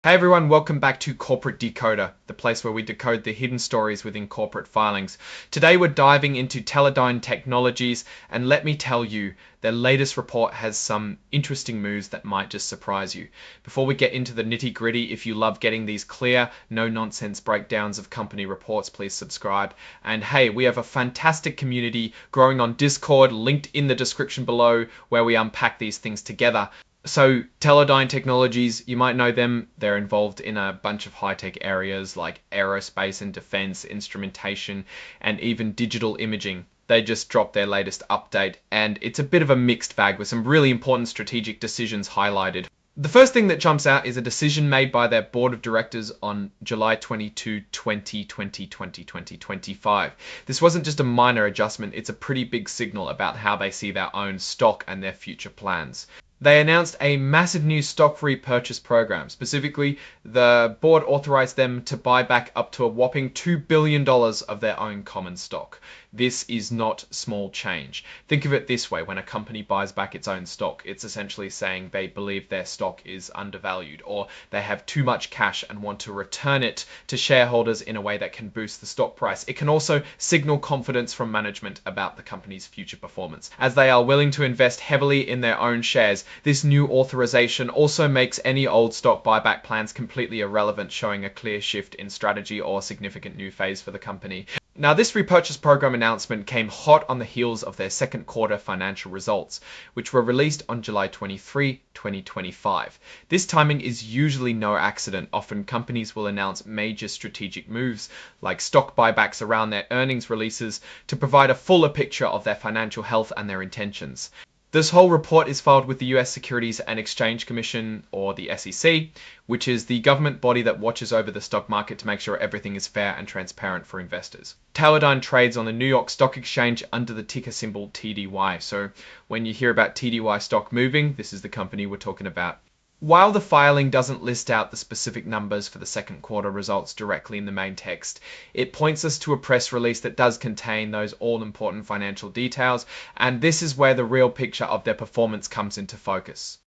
Hey everyone, welcome back to Corporate Decoder, the place where we decode the hidden stories within corporate filings. Today we're diving into Teledyne Technologies, and let me tell you, their latest report has some interesting moves that might just surprise you. Before we get into the nitty-gritty, if you love getting these clear, no-nonsense breakdowns of company reports, please subscribe. And hey, we have a fantastic community growing on Discord, linked in the description below, where we unpack these things together. So Teledyne Technologies, you might know them. They're involved in a bunch of high-tech areas like aerospace and defense, instrumentation, and even digital imaging. They just dropped their latest update, and it's a bit of a mixed bag with some really important strategic decisions highlighted. The first thing that jumps out is a decision made by their board of directors on July 22, 2025. This wasn't just a minor adjustment, it's a pretty big signal about how they see their own stock and their future plans. They announced a massive new stock repurchase program. Specifically, the board authorized them to buy back up to a whopping $2 billion of their own common stock. This is not small change. Think of it this way: when a company buys back its own stock, it's essentially saying they believe their stock is undervalued, or they have too much cash and want to return it to shareholders in a way that can boost the stock price. It can also signal confidence from management about the company's future performance. As they are willing to invest heavily in their own shares, this new authorization also makes any old stock buyback plans completely irrelevant, showing a clear shift in strategy or significant new phase for the company. Now, this repurchase program announcement came hot on the heels of their second quarter financial results, which were released on July 23, 2025. This timing is usually no accident. Often companies will announce major strategic moves like stock buybacks around their earnings releases to provide a fuller picture of their financial health and their intentions. This whole report is filed with the US Securities and Exchange Commission, or the SEC, which is the government body that watches over the stock market to make sure everything is fair and transparent for investors. Teledyne trades on the New York Stock Exchange under the ticker symbol TDY. So when you hear about TDY stock moving, this is the company we're talking about. While the filing doesn't list out the specific numbers for the second quarter results directly in the main text, it points us to a press release that does contain those all-important financial details, and this is where the real picture of their performance comes into focus.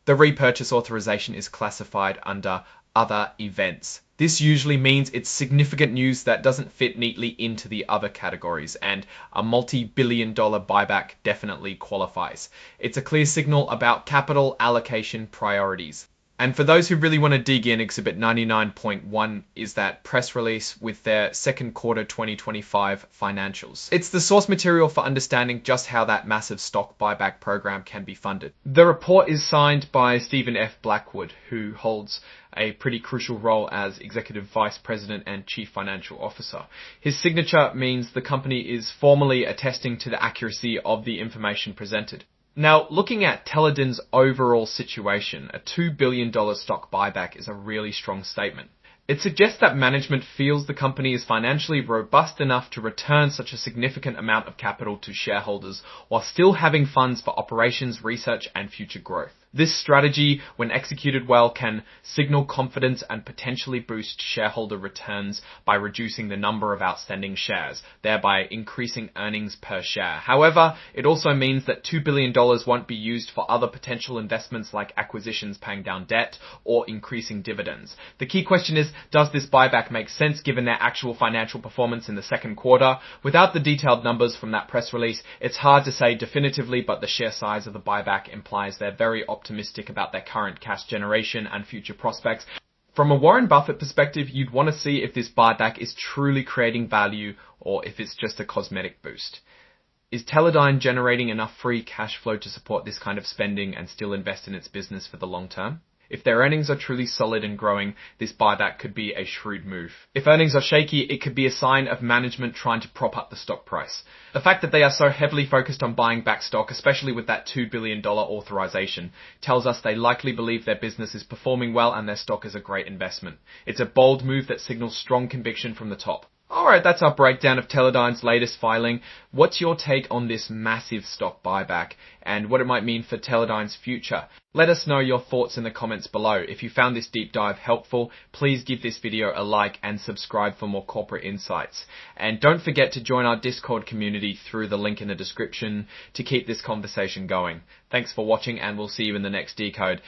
The repurchase authorization is classified under Other Events. This usually means it's significant news that doesn't fit neatly into the other categories, and a multi-billion-dollar buyback definitely qualifies. It's a clear signal about capital allocation priorities. And for those who really want to dig in, Exhibit 99.1 is that press release with their second quarter 2025 financials. It's the source material for understanding just how that massive stock buyback program can be funded. The report is signed by Stephen F. Blackwood, who holds a pretty crucial role as Executive Vice President and Chief Financial Officer. His signature means the company is formally attesting to the accuracy of the information presented. Now, looking at Teledyne's overall situation, a $2 billion stock buyback is a really strong statement. It suggests that management feels the company is financially robust enough to return such a significant amount of capital to shareholders while still having funds for operations, research, and future growth. This strategy, when executed well, can signal confidence and potentially boost shareholder returns by reducing the number of outstanding shares, thereby increasing earnings per share. However, it also means that $2 billion won't be used for other potential investments like acquisitions, paying down debt, or increasing dividends. The key question is, does this buyback make sense given their actual financial performance in the second quarter? Without the detailed numbers from that press release, it's hard to say definitively, but the sheer size of the buyback implies they're very optimistic about their current cash generation and future prospects. From a Warren Buffett perspective, you'd want to see if this buyback is truly creating value or if it's just a cosmetic boost. Is Teledyne generating enough free cash flow to support this kind of spending and still invest in its business for the long term? If their earnings are truly solid and growing, this buyback could be a shrewd move. If earnings are shaky, it could be a sign of management trying to prop up the stock price. The fact that they are so heavily focused on buying back stock, especially with that $2 billion authorization, tells us they likely believe their business is performing well and their stock is a great investment. It's a bold move that signals strong conviction from the top. Alright, that's our breakdown of Teledyne's latest filing. What's your take on this massive stock buyback and what it might mean for Teledyne's future? Let us know your thoughts in the comments below. If you found this deep dive helpful, please give this video a like and subscribe for more corporate insights. And don't forget to join our Discord community through the link in the description to keep this conversation going. Thanks for watching, and we'll see you in the next Decode.